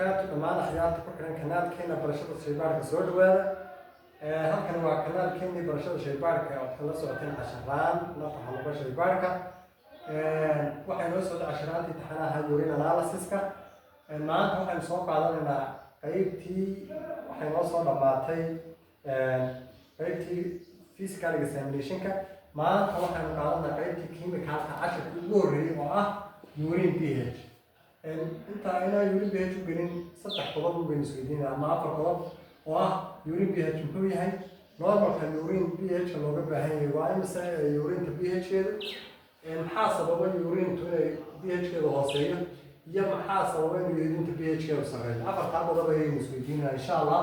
وبركاته دمان خيارات كوكران كنال كينا برشاد الشيبارك سود وهذا هل كان waa كنال كيني برشاد الشيبارك oo kala socoteen casharaan nafta xalaba shaybaarka waxay noo soo casharaantii taxanaha urine analysis-ka maanta waxaan soo qaadanaynaa qaybtii waxay noo soo dhamaatay qaybtii physical examination-ka maanta waxaan qaadanaa qaybtii chemical-ka casharka ugu horeeyay oo ah urine pH inta ayna urine pH u gelin saddex qodob u baynu isweydiinaa ama afar qodob oo ah urine pH muxuu yahay normalka urine pH looga baahan yahay waa imisa urine pH-keedu maxaa sababa urine-tu inay pH-keedu hooseeyo iyo maxaa sababa in urine pH-keedu sareeyo afartaa qodob ayaynu isweydiinaa insha allah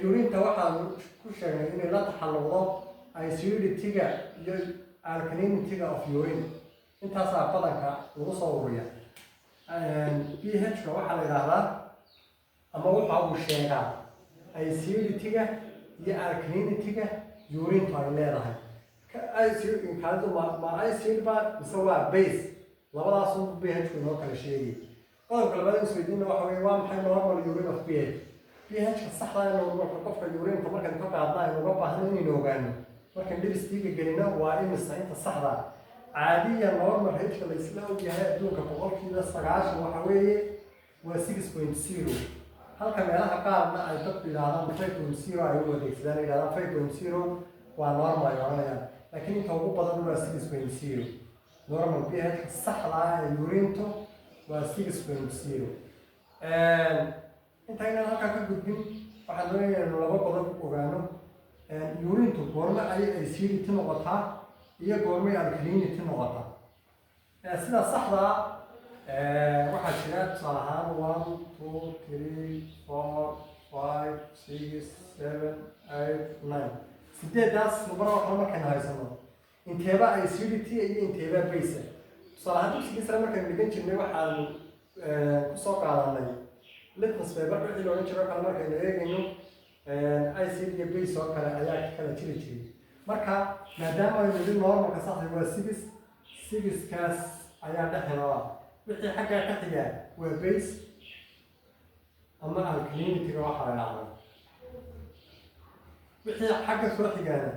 urine-ta waxaan ku sheegnay inay la taxalluqdo acidity-ga iyo alkalinity-ga of urine intaasaa badanka lagu soo ururiya pH-ka waxaa la yidhaahdaa ama waxa uu sheegaa acidity-ga iyo alkalinity-ga urine-tu ay leedahay kaalidu ma acid ba mise waa base labadaas uu pH-ku inoo kala sheegay qodobka labaad isweydiina waxa weeye waa maxay normal urine of pH pH-ka saxda ah normalka qofka urine-ka markaan ka qaadnaa inuu uga baahno inaynu ogaano markaan dhibstiiga gelino waa imisa inta saxda caadiya normal H-ka la isla ogyahay adduunka boqolkiiba 9 waxa weeye waa 6.0 halka meelaha qaarna ay dadku yiraahdaan 5.0 ay u adeegsadaan yiraahdaan 5.0 waa normal ay oranayaan laakiin inta ugu badan waa 6.0 normal pH saxda ah ee urine-tu waa 6.0 inta aynan halkaa ka gudbin waxaan doonayaa inuu laba qodob ogaano urine-tu goorma ay acidity noqotaa iyo goorma alkalinity noqotaa sida saxda waxaa jira tusaale ahaan 1 2 3 4 5 6 7 8 9 sideedaas number waxaan markaan haysano inteeba acidity iyo inteeba base tusaale ahaan dugsiga sare markaan dhigan jirnay waxaan ku soo qaadanay litmus paper wixii looga jiro kala markaan eegayno acid iyo base oo kale ayaa kala jiri jiray marka maadaama ay weli normalka saxda waa 6 kaas ayaa dhexeeda wixii xagga ka xiga waa base ama alkalinity-ga waxa la yiraahdo wixii xagga soo xigaana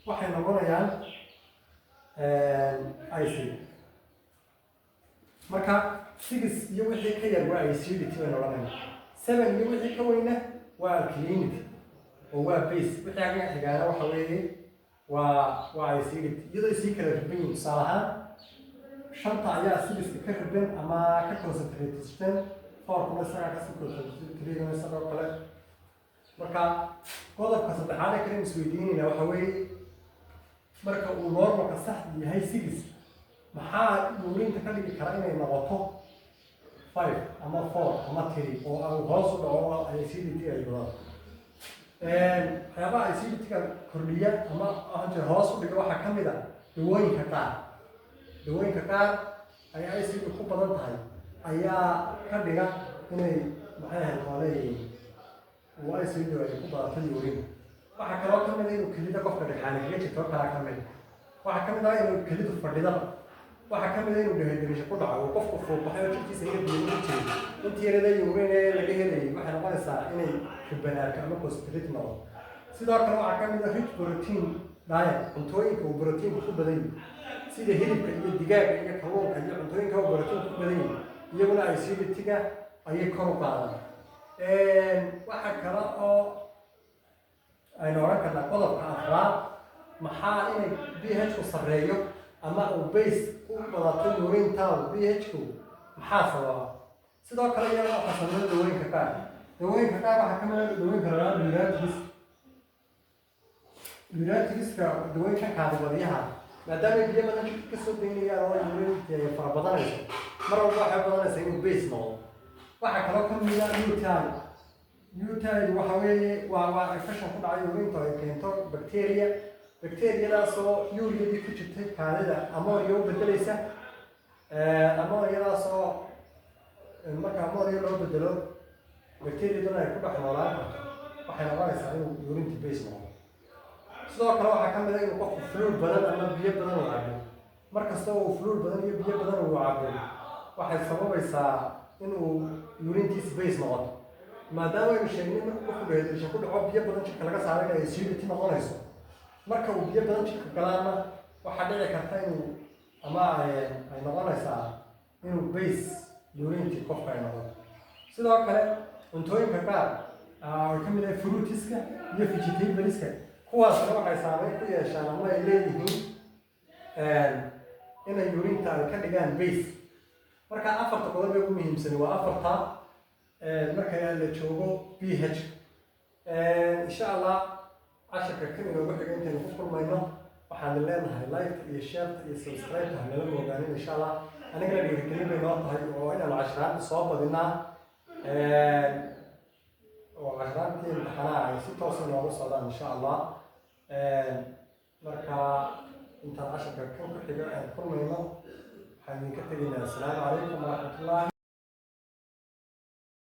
waxay noqonayaan acid marka 6 iyo wixii ka yar waa acidity bay noqonayaan 7 iyo wixii ka weyna waa alkalinity oo waa base wixii xagga xigaana waxa weeye waa acidity iyadoo sii kala riban yihiin tusaale ahaan shanta ayaa acidity ka riban ama ka concentrated 4 kuma isaga ka sii concentrated 3 kuma isaga kale marka qodobka saddexaad ee kale isweydiinayna waxa weeye marka uu normalka saxda yahay 6 maxaa urine-ta ka dhigi kara inay noqoto 5 ama 4 ama 3 oo aan hoos u dhaco acidity ay wadato waxyaabaha acidity-ga kordhiya ama hoos u dhiga waxaa ka mid ah dawooyinka qaar ay acid ku badan tahay ayaa ka dhiga inay maxay ahayd qoleeyeen waa acid ay ku badatay urine waxaa kaloo ka mid ah inuu kelida qofka dhexaale kaga jirto kala ka mid waxaa ka mid ah inuu kelidu fadhida waxaa ka mid ah inuu dehydration ku dhaco qofku fuuqayo jirkiisa inay biyo u jeedo intii yarada urine laga helay waxay noqonaysaa inay kibanaarka ama concentrate noqdo sidoo kale waxaa ka mid ah rich protein diet cuntooyinka uu protein ku badan yahay sida hilibka iyo digaaga iyo kalluunka iyo cuntooyinka uu protein ku badan yahay iyaguna acidity-ga ayay kor u qaadaan waxaa kale oo aynu oran karnaa qodobka afraad maxaa inay pH-ku sareeyo ama uu base u badato urine-taadu pH-ku maxaa sababa sidoo kale iyagoo qasanada dawooyinka qaar waxaa ka mid ah dawooyinka la uratics-ka dawooyinka kaadibadiyaha maadaama biyo badan ka soo daynayaan oo urine-ta ay fara badanayso mar walba waxay badanaysaa inuu base noqdo waxaa kaloo ka mid ah utile waxa weeye waa infection ku dhacay urine-ta ay keento bacteria-daasoo urine-dii ku jirtay kaadida ammonia u bedelaysa ammonia-daasoo marka ammonia loo bedelo bacteria-dana ay ku dhex noolaan karto waxay noqonaysaa inuu urine-ta base noqdo sidoo kale waxaa ka mid ah inuu qofku fluid badan ama biyo badan uu cabo markasta uu fluid badan iyo biyo badan uu cabo waxay sababaysaa inuu urine-tiisa base noqoto maadaama aynu sheegnay marka qofku dehydration ku dhaco biyo badan jirka laga saaray inay acidity noqonayso marka uu biyo badan jirka galaana waxaa dhici karta inuu ama ay noqonaysaa inuu base urintii qofka ay noqoto sidoo kale cuntooyinka qaar ay ka mid ah fruitiska iyo vegetableska kuwaasna waxay saameyn ku yeeshaan ama ay leeyihiin inay urinta ay ka dhigaan base marka afarta qodob ee ugu muhiimsan waa afarta marka la joogo pH insha Allah casharka kan inoogu xiga intaynu ku kulmayno waxaan leenahay like iyo share iyo subscribe nala moogaanin insha Allah anigana dhiirigelin bay noo tahay oo inaan casharada soo badinaa oo casharada imtixaanaha ay si toos ah noogu socdaan insha Allah marka intaan casharka kan ku xiga aan kulmayno waxaan idinka tegaynaa assalaamu calaykum waraxmatullaahi